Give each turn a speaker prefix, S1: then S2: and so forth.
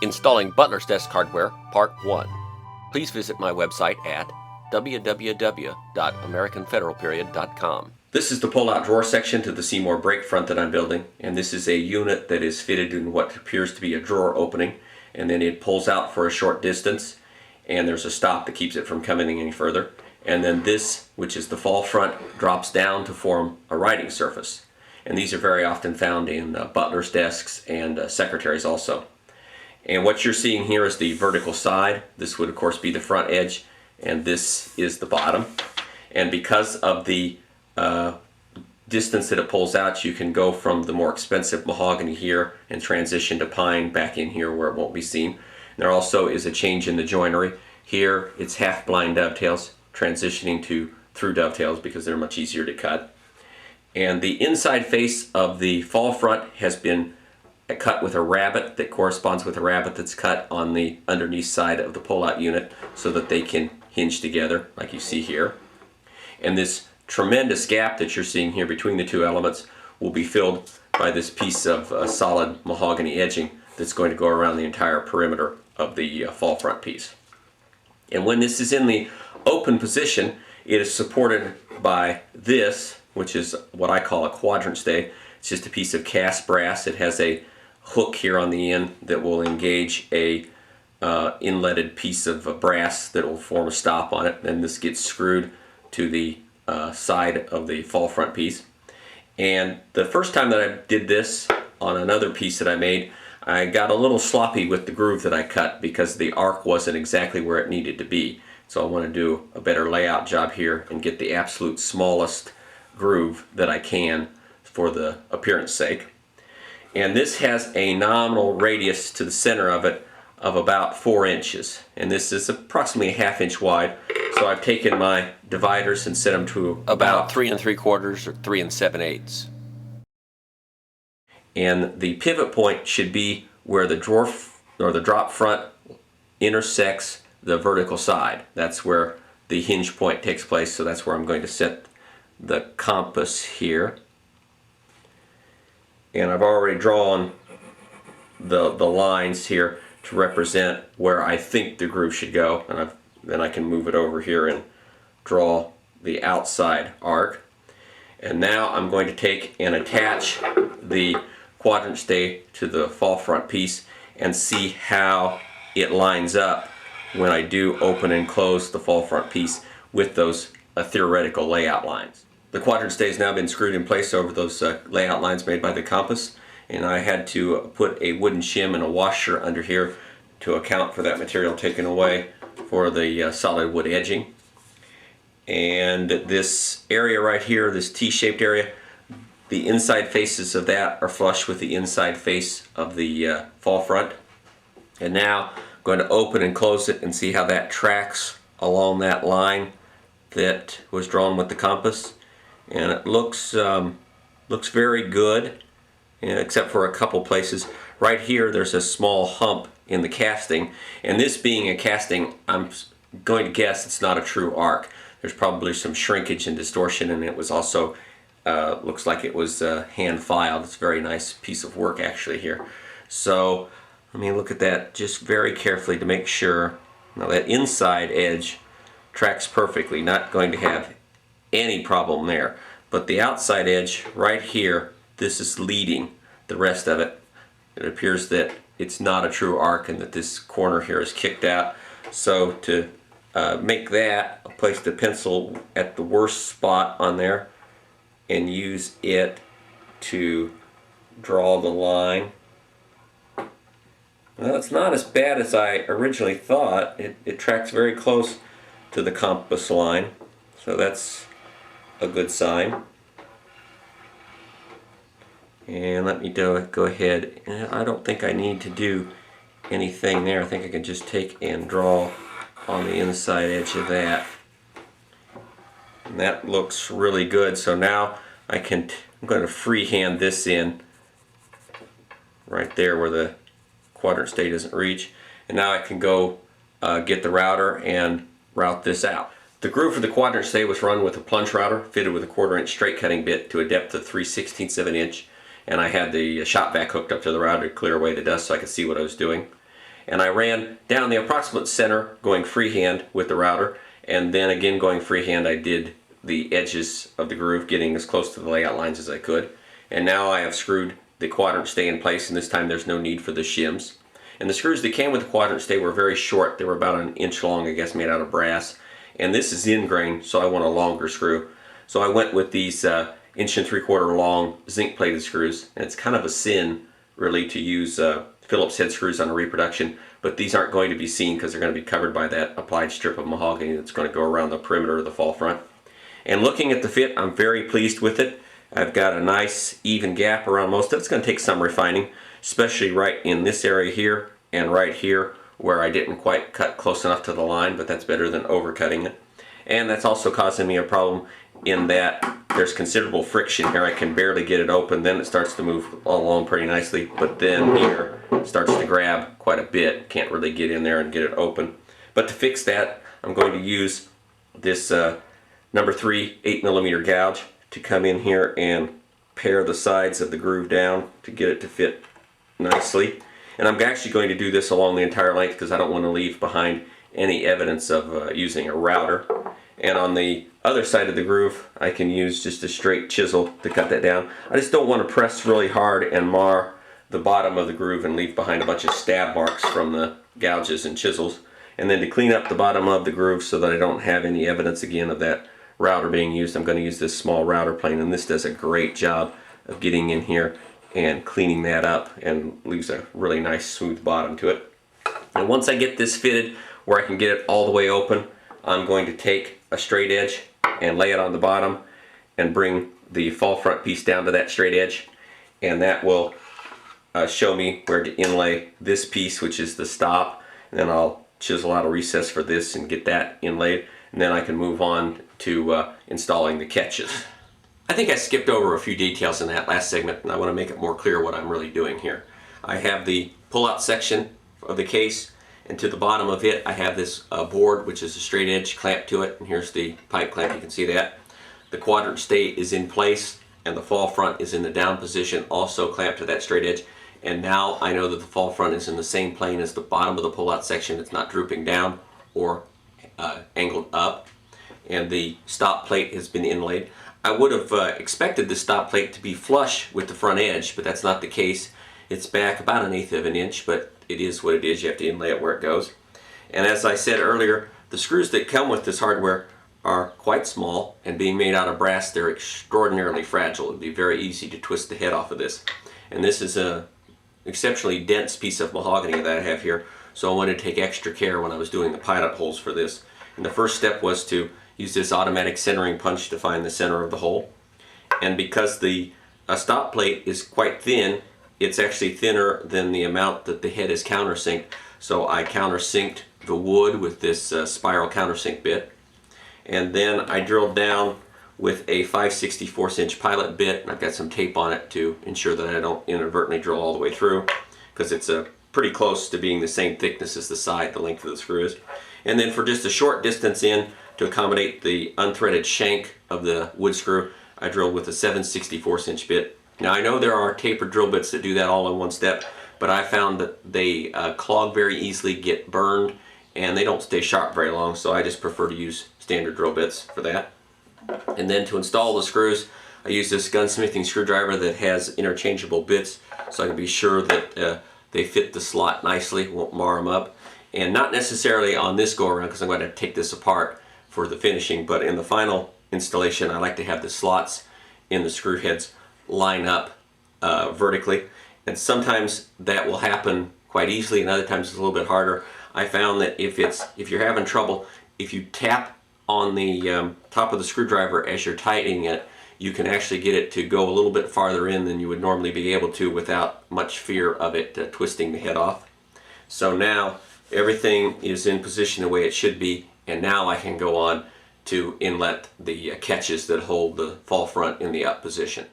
S1: Installing Butler's Desk Hardware, Part 1. Please visit my website at www.americanfederalperiod.com. This is the pull-out drawer section to the Seymour Breakfront that I'm building, and this is a unit that is fitted in what appears to be a drawer opening, and then it pulls out for a short distance, and there's a stop that keeps it from coming any further. And then this, which is the fall front, drops down to form a writing surface. And these are very often found in butler's desks and secretaries also. And what you're seeing here is the vertical side. This would of course be the front edge, and this is the bottom. And because of the distance that it pulls out, you can go from the more expensive mahogany here and transition to pine back in here where it won't be seen. And there also is a change in the joinery. Here it's half blind dovetails, transitioning to through dovetails because they're much easier to cut. And the inside face of the fall front has been cut with a rabbet that corresponds with a rabbet that's cut on the underneath side of the pull-out unit so that they can hinge together like you see here. And this tremendous gap that you're seeing here between the two elements will be filled by this piece of solid mahogany edging that's going to go around the entire perimeter of the fall front piece. And when this is in the open position, it is supported by this, which is what I call a quadrant stay. It's just a piece of cast brass. It has a hook here on the end that will engage a inletted piece of brass that will form a stop on it. And this gets screwed to the side of the fall front piece. And the first time that I did this on another piece that I made, I got a little sloppy with the groove that I cut because the arc wasn't exactly where it needed to be. So I want to do a better layout job here and get the absolute smallest groove that I can for the appearance sake. And this has a nominal radius to the center of it of about 4 inches. And this is approximately a 1/2 inch wide. So I've taken my dividers and set them to about 3 3/4 or 3 7/8. And the pivot point should be where the drawer or the drop front intersects the vertical side. That's where the hinge point takes place, so that's where I'm going to set the compass here. And I've already drawn the lines here to represent where I think the groove should go, and then I can move it over here and draw the outside arc. And now I'm going to take and attach the quadrant stay to the fall front piece and see how it lines up when I do open and close the fall front piece with those theoretical layout lines. The quadrant stay has now been screwed in place over those layout lines made by the compass, and I had to put a wooden shim and a washer under here to account for that material taken away for the solid wood edging. And this area right here, this T-shaped area, the inside faces of that are flush with the inside face of the fall front. And now I'm going to open and close it and see how that tracks along that line that was drawn with the compass. And it looks very good, except for a couple places. Right here there's a small hump in the casting, and this being a casting, I'm going to guess it's not a true arc. There's probably some shrinkage and distortion, and it was also looks like it was hand filed. It's a very nice piece of work actually here. So let me look at that just very carefully to make sure. Now that inside edge tracks perfectly, not going to have any problem there. But the outside edge right here, this is leading the rest of it. It appears that it's not a true arc and that this corner here is kicked out. So to make that, I'll place the pencil at the worst spot on there and use it to draw the line. Well, it's not as bad as I originally thought. It tracks very close to the compass line, so that's a good sign. And let me go ahead. I don't think I need to do anything there. I think I can just take and draw on the inside edge of that. And that looks really good. So now I'm going to freehand this in right there where the quadrant stay doesn't reach. And now I can go get the router and route this out. The groove for the quadrant stay was run with a plunge router fitted with a 1/4 inch straight cutting bit to a depth of 3/16 of an inch, and I had the shop vac hooked up to the router to clear away the dust so I could see what I was doing. And I ran down the approximate center going freehand with the router, and then again going freehand I did the edges of the groove, getting as close to the layout lines as I could. And now I have screwed the quadrant stay in place, and this time there's no need for the shims. And the screws that came with the quadrant stay were very short. They were about an inch long, I guess, made out of brass. And this is in grain, so I want a longer screw. So I went with these 1 3/4 long zinc plated screws. And it's kind of a sin really to use Phillips head screws on a reproduction, but these aren't going to be seen because they're going to be covered by that applied strip of mahogany that's going to go around the perimeter of the fall front. And looking at the fit, I'm very pleased with it. I've got a nice even gap around most of it. It's going to take some refining, especially right in this area here and right here where I didn't quite cut close enough to the line, but that's better than overcutting it. And that's also causing me a problem in that there's considerable friction here. I can barely get it open, then it starts to move along pretty nicely, but then here it starts to grab quite a bit. Can't really get in there and get it open. But to fix that, I'm going to use this number 3 8mm gouge to come in here and pare the sides of the groove down to get it to fit nicely. And I'm actually going to do this along the entire length because I don't want to leave behind any evidence of using a router. And on the other side of the groove, I can use just a straight chisel to cut that down. I just don't want to press really hard and mar the bottom of the groove and leave behind a bunch of stab marks from the gouges and chisels. And then to clean up the bottom of the groove so that I don't have any evidence again of that router being used, I'm going to use this small router plane, and this does a great job of getting in here and cleaning that up and leaves a really nice smooth bottom to it. And once I get this fitted where I can get it all the way open, I'm going to take a straight edge and lay it on the bottom and bring the fall front piece down to that straight edge, and that will show me where to inlay this piece, which is the stop, and then I'll chisel out a recess for this and get that inlaid, and then I can move on to installing the catches. I think I skipped over a few details in that last segment, and I want to make it more clear what I'm really doing here. I have the pull-out section of the case, and to the bottom of it I have this board, which is a straight edge clamp to it, and here's the pipe clamp, you can see that. The quadrant stay is in place, and the fall front is in the down position, also clamped to that straight edge. And now I know that the fall front is in the same plane as the bottom of the pull-out section. It's not drooping down or angled up. And the stop plate has been inlaid. I would have expected the stop plate to be flush with the front edge, but that's not the case. It's back about 1/8 of an inch, but it is what it is. You have to inlay it where it goes. And as I said earlier, the screws that come with this hardware are quite small, and being made out of brass, they're extraordinarily fragile. It would be very easy to twist the head off of this. And this is a exceptionally dense piece of mahogany that I have here, so I wanted to take extra care when I was doing the pilot holes for this. And the first step was to use this automatic centering punch to find the center of the hole. And because the stop plate is quite thin, it's actually thinner than the amount that the head is countersinked, so I countersinked the wood with this spiral countersink bit. And then I drilled down with a 5/64 inch pilot bit, and I've got some tape on it to ensure that I don't inadvertently drill all the way through, because it's pretty close to being the same thickness as the side, the length of the screw is. And then for just a short distance in, to accommodate the unthreaded shank of the wood screw, I drilled with a 7/64 inch bit. Now I know there are tapered drill bits that do that all in one step, but I found that they clog very easily, get burned, and they don't stay sharp very long, so I just prefer to use standard drill bits for that. And then to install the screws, I use this gunsmithing screwdriver that has interchangeable bits, so I can be sure that they fit the slot nicely, won't mar them up. And not necessarily on this go around, because I'm going to take this apart for the finishing, but in the final installation I like to have the slots in the screw heads line up vertically, and sometimes that will happen quite easily, and other times it's a little bit harder. I found that if you're having trouble, if you tap on the top of the screwdriver as you're tightening it, you can actually get it to go a little bit farther in than you would normally be able to without much fear of it twisting the head off. So now everything is in position the way it should be, and now I can go on to inlet the catches that hold the fall front in the up position.